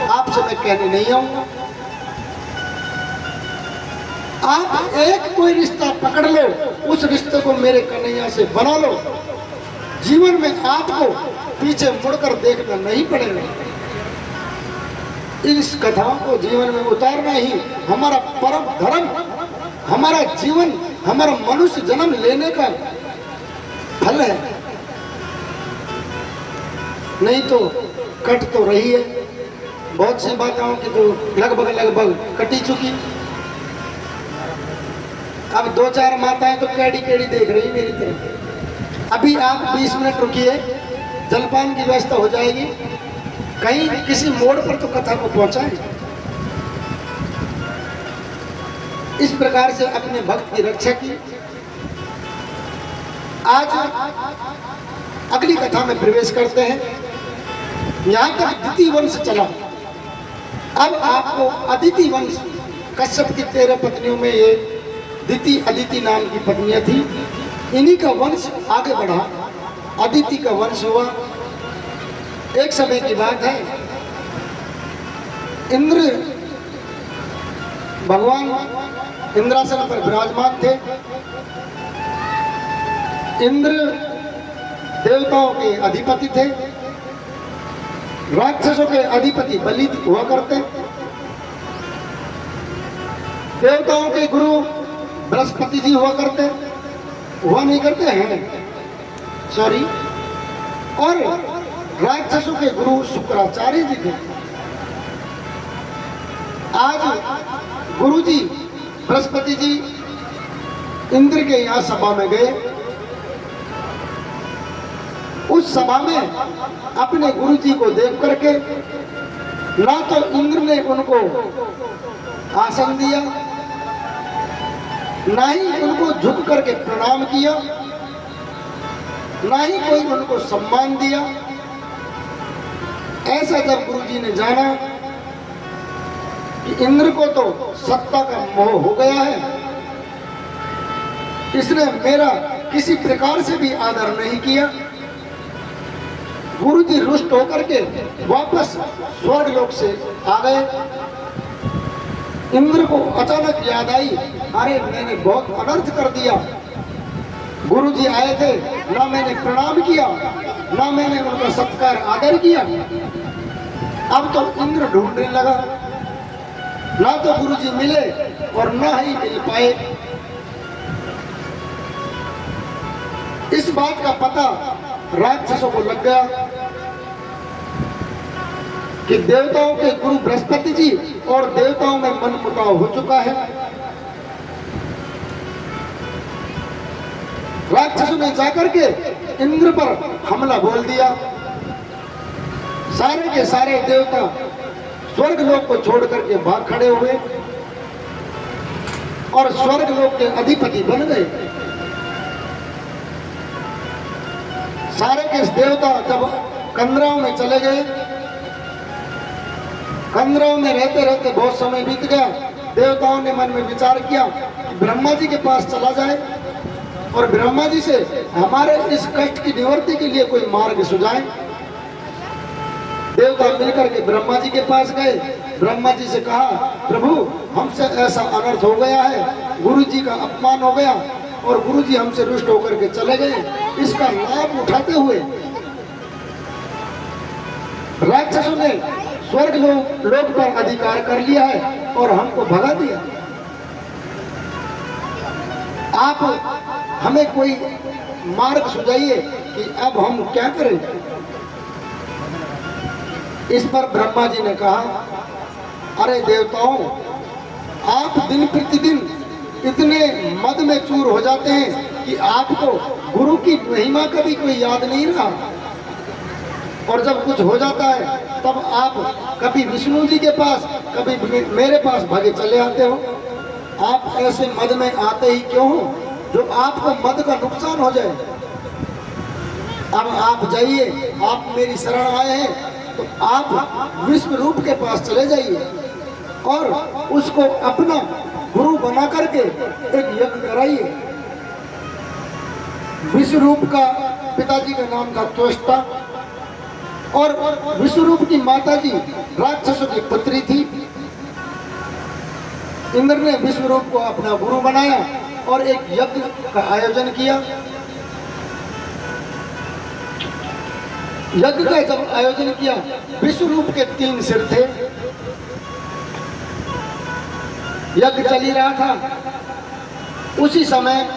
आपसे मैं कहने नहीं आऊंगा। आप एक कोई रिश्ता पकड़ लो, उस रिश्ते को मेरे कन्हैया से बना लो। जीवन में आपको पीछे मुड़कर देखना नहीं पड़ेगा। इस कथाओं को जीवन में उतारना ही हमारा परम धर्म, हमारा जीवन, हमारा मनुष्य जन्म लेने का फल है। नहीं तो कट तो रही है, बहुत सी बातों की तो लगभग कटी चुकी। अब दो चार माताएं तो केड़ी केड़ी देख रही मेरी तरफ। अभी आप 20 मिनट रुकिए, जलपान की व्यवस्था हो जाएगी। कहीं किसी मोड़ पर तो कथा को पहुंचाए। इस प्रकार से अपने भक्त की रक्षा की। आज अगली कथा में प्रवेश करते हैं। यहां तक दिति वंश चला। अब आपको अदिति वंश, कश्यप की 13 पत्नियों में ये दिति अदिति नाम की पत्नियां थी। इन्हीं का वंश आगे बढ़ा, अदिति का वंश हुआ। एक समय की बात है, इंद्र भगवान इंद्रासन पर विराजमान थे। इंद्र देवताओं के अधिपति थे, राक्षसों के अधिपति बलि हुआ करते। देवताओं के गुरु बृहस्पति जी हुआ करते, हुआ नहीं करते हैं, सॉरी। और राक्षसों के गुरु शुक्राचार्य जी थे। आज गुरु जी बृहस्पति जी इंद्र के यहाँ सभा में गए। उस सभा में अपने गुरु जी को देख करके ना तो इंद्र ने उनको आसन दिया, ना ही उनको झुक करके प्रणाम किया, ना ही कोई उनको सम्मान दिया। ऐसा जब गुरुजी ने जाना कि इंद्र को तो सत्ता का मोह हो गया है, इसने मेरा किसी प्रकार से भी आदर नहीं किया, गुरुजी रुष्ट होकर के वापस स्वर्ग लोक से आ गए। इंद्र को अचानक याद आई, अरे मैंने बहुत अनर्थ कर दिया। गुरुजी आए थे, ना मैंने प्रणाम किया, ना मैंने उनका सत्कार आदर किया। अब तो इंद्र ढूंढने लगा, ना तो गुरुजी मिले और ना ही मिल पाए। इस बात का पता राक्षसों को लग गया कि देवताओं के गुरु बृहस्पति जी और देवताओं में मनमुटाव हो चुका है। राक्षसों ने जाकर के इंद्र पर हमला बोल दिया। सारे के सारे देवता स्वर्ग लोक को छोड़ करके भाग खड़े हुए और स्वर्ग लोक के अधिपति बन गए। सारे के देवता जब कंदराओं में चले गए, कंदराओं में रहते रहते बहुत समय बीत गया। देवताओं ने मन में विचार किया कि ब्रह्मा जी के पास चला जाए और ब्रह्मा जी से हमारे इस कष्ट की निवृत्ति के लिए कोई मार्ग सुझाए। देवता मिलकर के ब्रह्मा जी के पास गए। ब्रह्मा जी से कहा, प्रभु हमसे ऐसा अनर्थ हो गया है, गुरु जी का अपमान हो गया और गुरु जी हमसे रुष्ट होकर के चले गए। इसका लाभ उठाते हुए राक्षसों ने स्वर्ग लोक पर अधिकार कर लिया है और हमको भगा दिया। आप हमें कोई मार्ग सुझाइए कि अब हम क्या करें। इस पर ब्रह्मा जी ने कहा, अरे देवताओं, आप दिन प्रतिदिन इतने मद में चूर हो जाते हैं कि आपको गुरु की महिमा का भी कोई याद नहीं रहा। और जब कुछ हो जाता है तब आप कभी विष्णु जी के पास, कभी मेरे पास भागे चले आते हो। आप ऐसे मद में आते ही क्यों हो जो आपको मद का नुकसान हो जाए। अब आप जाइए, आप मेरी शरण आए हैं तो आप विश्व रूप के पास चले जाइए और उसको अपना गुरु बना करके एक यज्ञ कराइए। विश्व रूप का पिताजी का नाम था त्वष्टा और विश्वरूप की माता जी राक्षसों की पुत्री थी। इंद्र ने विश्वरूप को अपना गुरु बनाया और एक यज्ञ का आयोजन किया। यज्ञ का जब आयोजन किया, विश्वरूप के 3 सिर थे। यज्ञ चल ही रहा था, उसी समय